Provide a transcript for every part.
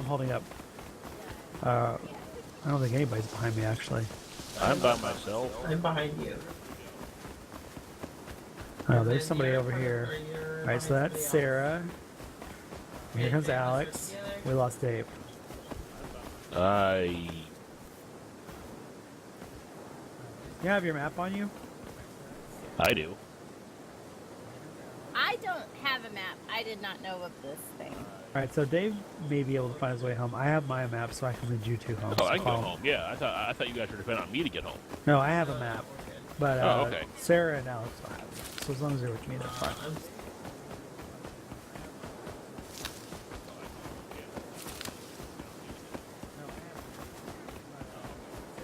I'm holding up. I don't think anybody's behind me actually. I'm by myself. I'm behind you. Oh, there's somebody over here. All right, so that's Sarah. Here comes Alex. We lost Dave. You have your map on you? I do. I don't have a map. I did not know of this thing. All right, so Dave may be able to find his way home. I have my map, so I can lead you two home. Oh, so I can go home. Yeah, I thought you guys were depending on me to get home. No, I have a map, but Oh, okay. Sarah and Alex will have it. So as long as they're with me, that's fine.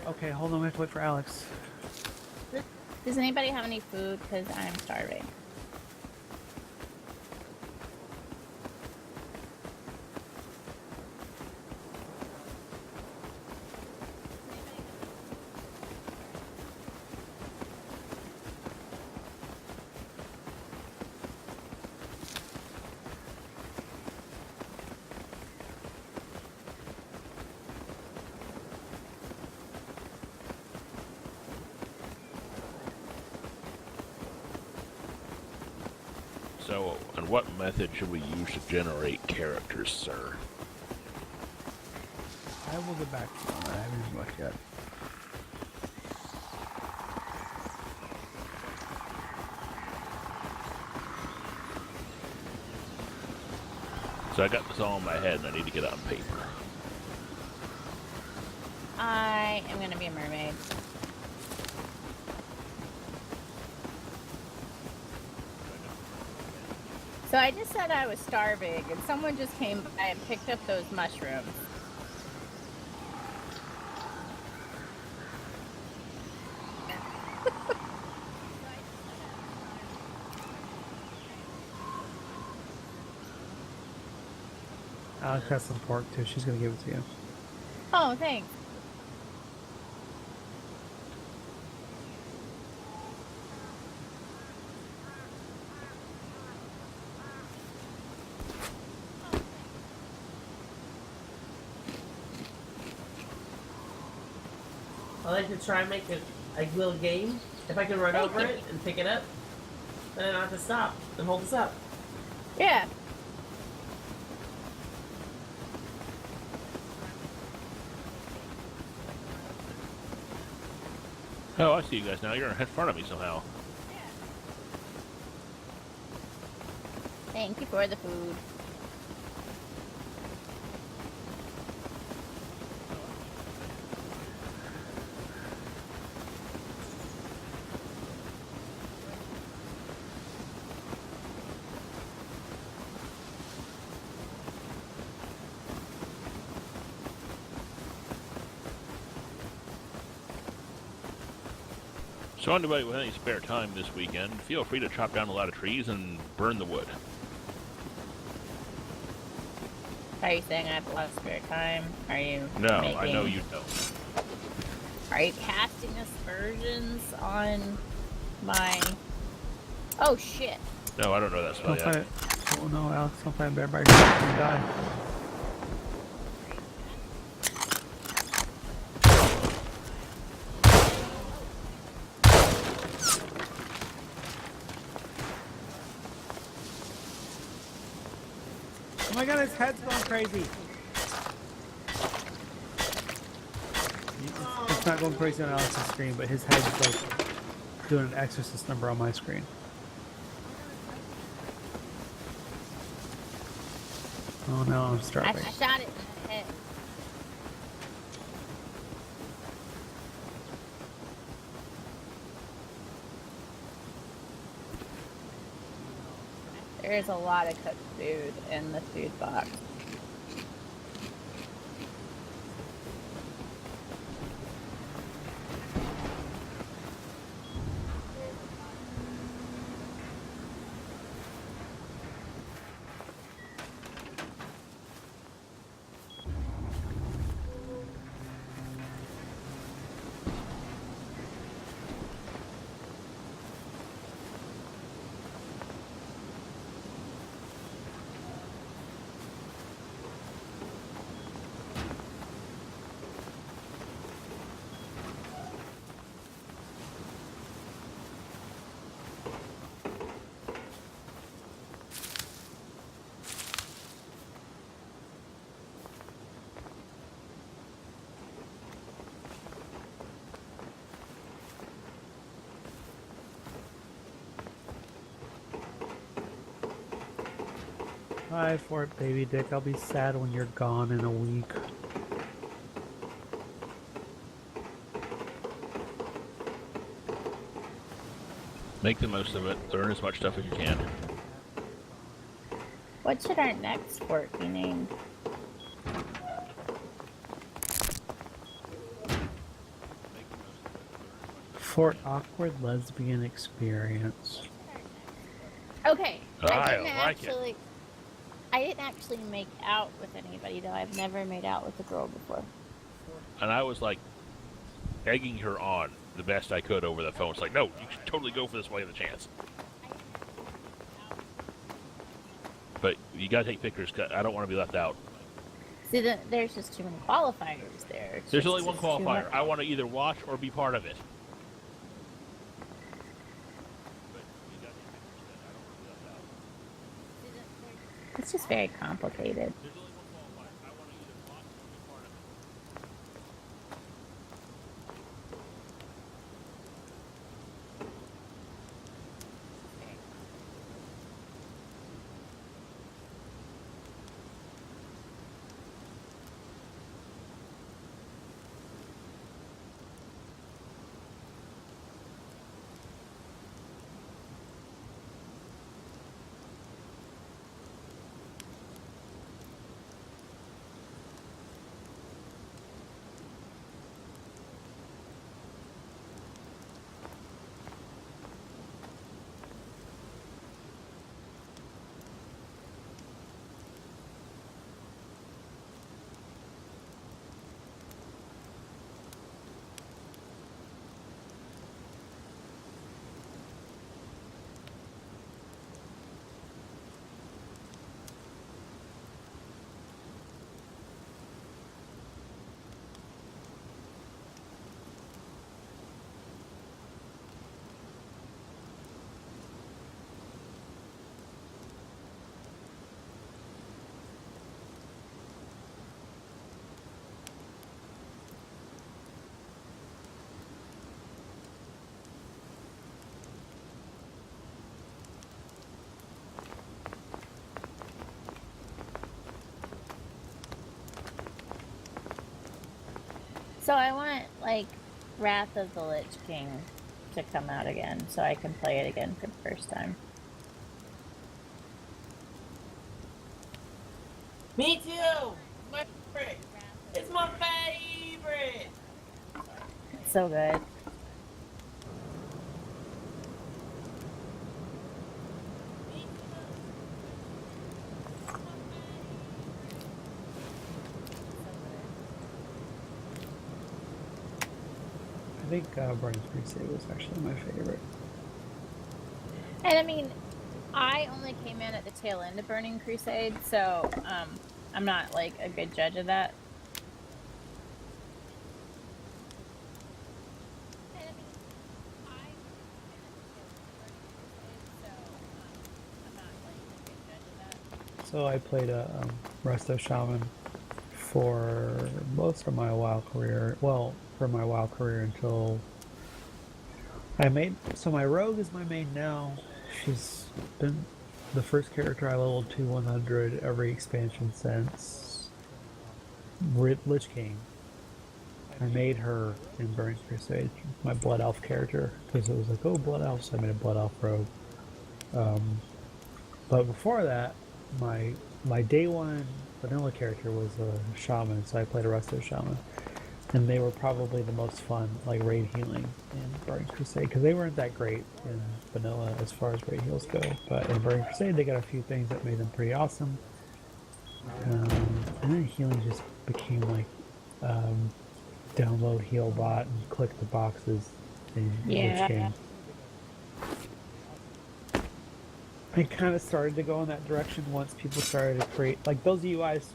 Okay, hold on. We have to wait for Alex. Does anybody have any food? Because I'm starving. So, and what method should we use to generate characters, sir? I will get back to you on that. I haven't even looked yet. So I got this all in my head and I need to get it on paper. I am going to be a mermaid. So I just said I was starving, and someone just came by and picked up those mushrooms. Alex has some pork too. She's gonna give it to you. Oh, thanks. I like to try and make a little game. If I can run Thank over you. it and pick it up, then I don't have to stop and hold this up. Yeah. Oh, I see you guys now. You're in front of me somehow. Thank you for the food. So anybody with any spare time this weekend, feel free to chop down a lot of trees and burn the wood. Are you saying I have a lot of spare time? Are you No, making... I know you don't. Are you casting aspersions on my... Oh, shit. No, I don't know that spell Don't yet. fight it. Oh no, Alex, don't fight a bear by yourself. You die. Oh my god, his head's going crazy. It's not going crazy on Alex's screen, but his head's like doing an exorcist number on my screen. Oh no, I'm I starving. shot it in the head. There's a lot of cooked food in the food box. Bye, Fort Baby Dick. I'll be sad when you're gone in a week. Make the most of it. Learn as much stuff as you can. What should our next fort be named? Fort Awkward Lesbian Experience. Okay, I didn't like it. actually. I didn't actually make out with anybody though. I've never made out with a girl before. And I was like egging her on the best I could over the phone. It's like, no, you should totally go for this while you have the chance. But you gotta take pictures. 'Cause I don't want to be left out. See, there's just too many qualifiers there. There's only one just too qualifier. much. I want to either watch or be part of it. But you gotta take pictures. 'Cause I don't want to be left out. It's just very complicated. There's only one qualifier. I want to either watch or be part of it. So I want like Wrath of the Lich King to come out again, so I can play it again for the first time. Me too. My favorite. It's my favorite. It's so good. I think Burning Crusade was actually my favorite. And I mean, I only came in at the tail end of Burning Crusade, so I'm not like a good judge of that. And I mean, I I'm not like a good judge of that. So I played a Resto Shaman for most of my WoW career. Well, for my WoW career until I made. So my rogue is my main now. She's been the first character I leveled to 100 every expansion since Lich King. I made her in Burning Crusade, my Blood Elf character, because it was like, oh, Blood Elf, so I made a Blood Elf rogue. But before that, my day one vanilla character was a shaman, so I played a Resto Shaman. And they were probably the most fun, like raid healing in Burning Crusade, because they weren't that great in vanilla as far as raid heals go. But in Burning Crusade, they got a few things that made them pretty awesome. And then healing just became like download heal bot and click the boxes in Yeah. Lich King. I kind of started to go in that direction once people started to create like those UIs.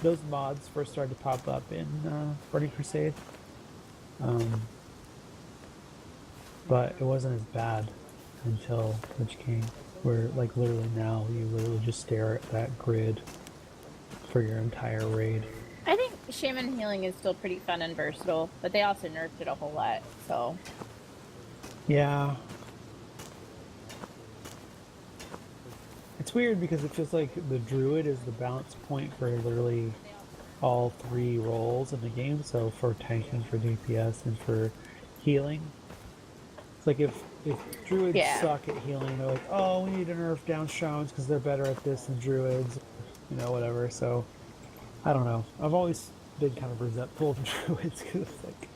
Those mods first started to pop up in Burning Crusade, but it wasn't as bad until Lich King, where like literally now you literally just stare at that grid for your entire raid. I think Shaman healing is still pretty fun and versatile, but they also nerfed it a whole lot, so. Yeah, It's weird because it feels like the druid is the balance point for literally all three roles in the game. So for tanking, for DPS, and for healing. It's like if druids Yeah. suck at healing, they're like, oh, we need to nerf down shamans because they're better at this than druids, whatever. So I don't know. I've always been kind of resentful of druids because it's like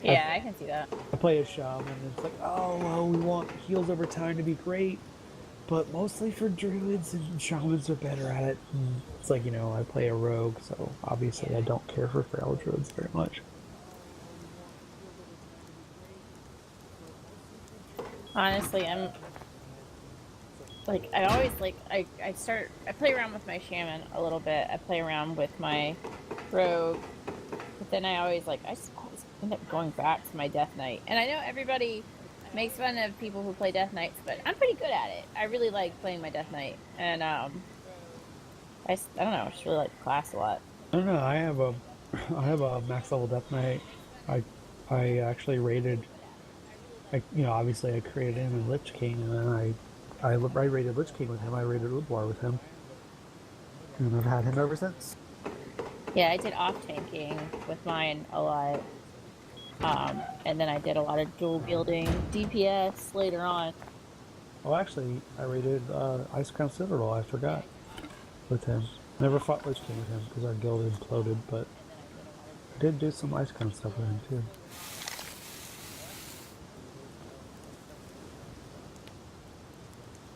Yeah, I can see that. I play a shaman and it's like, oh, well, we want heals over time to be great, but mostly for druids and shamans are better at it. And it's like, I play a rogue, so obviously I don't care for feral druids very much. Honestly, I'm like I always like I play around with my shaman a little bit. I play around with my rogue, but then I always I just always end up going back to my Death Knight. And I know everybody makes fun of people who play Death Knights, but I'm pretty good at it. I really like playing my Death Knight, and I don't know, I just really like the class a lot. I don't know. I have a max level Death Knight. I actually rated. Obviously I created him in Lich King, and then I rated Lich King with him. I rated Udlar with him, and I've had him ever since. Yeah, I did off tanking with mine a lot, and then I did a lot of dual wielding DPS later on. Oh, actually, I rated Ice Crown Citadel. I forgot with him. Never fought Lich King with him because our guild imploded, but I did do some Ice Crown stuff with him too.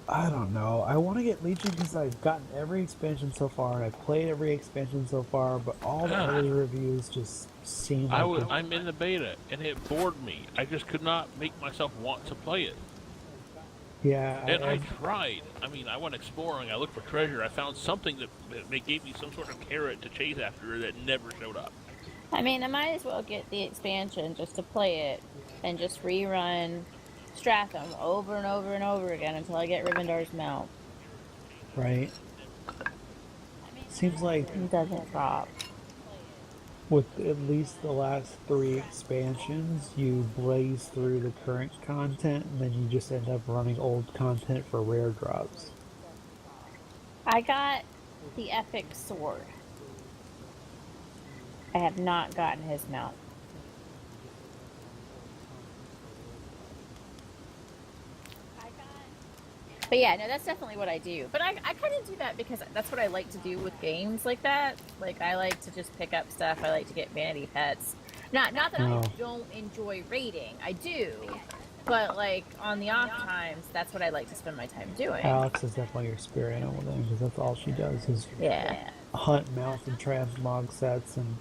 I don't know. I want to get Legion because I've gotten every expansion so far, and I've played every expansion so far, but all the early reviews just seem like... I'm in the beta, and it bored me. I just could not make myself want to play it. Yeah. And I tried. I mean, I went exploring, I looked for treasure, I found something that gave me some sort of carrot to chase after that never showed up. I mean, I might as well get the expansion just to play it and just rerun Stratham over and over and over again until I get Rivendar's mount. Right. Seems like It doesn't drop. with at least the last 3 expansions, you blaze through the current content, and then you just end up running old content for rare drops. I got the epic sword. I have not gotten his mount. But yeah, no, that's definitely what I do. But I kind of do that because that's what I like to do with games like that. Like, I like to just pick up stuff. I like to get vanity pets. Not that I don't enjoy raiding. I do. But, like, on the off times, that's what I like to spend my time doing. Alex is definitely your spirit animal then, because that's all she does is hunt mounts and transmog sets, and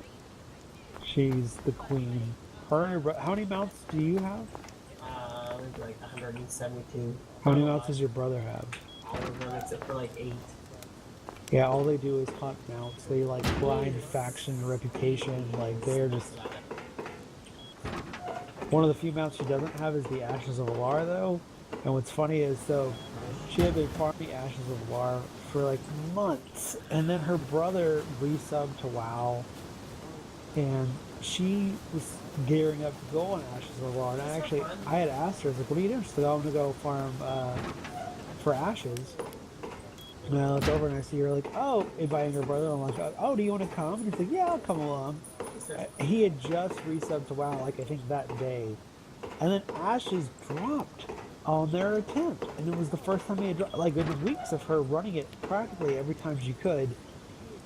she's the queen. How many mounts do you have? Like 172. How many mounts does your brother have? All of them except for like 8. Yeah, all they do is hunt mounts. They like blind faction reputation. Like they're just one of the few mounts she doesn't have is the Ashes of Alar though. And what's funny is so she had been farming Ashes of Alar for like months, and then her brother resubbed to WoW, and she was gearing up to go on Ashes of Alar. And I had asked her, I was like, what are you doing? She's like, I'm gonna go farm for Ashes. And I look over and I see her like, oh, inviting her brother. I'm like, oh, do you want to come? And he's like, yeah, I'll come along. He had just resubbed to WoW, like I think that day. And then Ashes dropped on their attempt. And it was the first time he had dropped, like in weeks of her running it practically every time she could.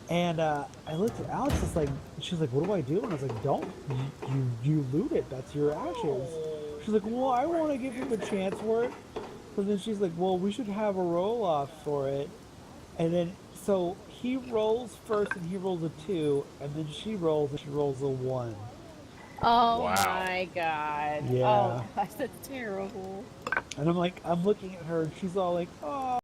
And I looked at Alex, it's like, she's like, what do I do? And I was like, don't, you loot it, that's your Ashes. She's like, well, I want to give him a chance for it. So then she's like, well, we should have a roll-off for it. And then, so he rolls first and he rolls a 2, and then she rolls and she rolls a 1. Oh Wow. my god. Yeah. Oh gosh, that's terrible. And I'm like, I'm looking at her and she's all like, oh.